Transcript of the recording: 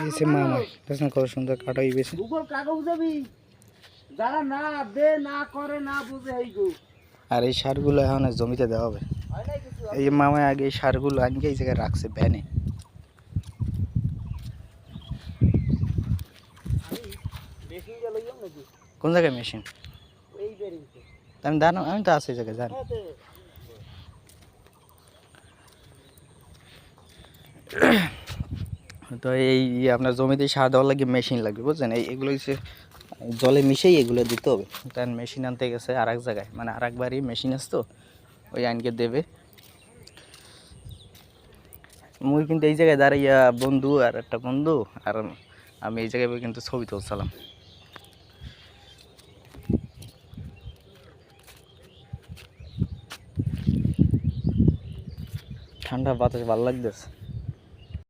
এসে মামা দেখুন কত সুন্দর কাটা হয়ে গেছে। আর এই সারগুলো এখন জমিতে দেওয়া হবে। এই যে মামা আগে এই সারগুলো আনকে এই জায়গায় রাখছে ভ্যানে। কোন জায়গায় মেশিন? আমি জানো, আমি তো আছি এই জায়গায় জানি। তো এই আপনার জমিতে সার দেওয়ার লাগে মেশিন লাগবে বুঝছেন। এইগুলো হচ্ছে জলে মিশেই এগুলো দিতে হবে। তার মেশিন আনতে গেছে আর এক জায়গায়, মানে আর একবারই মেশিন আছে তো ওই আইনকে দেবে। মুই কিন্তু এই জায়গায় দাঁড়াইয়া বন্ধু আর একটা বন্ধু আর আমি এই জায়গায় কিন্তু ছবি তুলছিলাম। ঠান্ডা বাতাস ভালো লাগতেছে।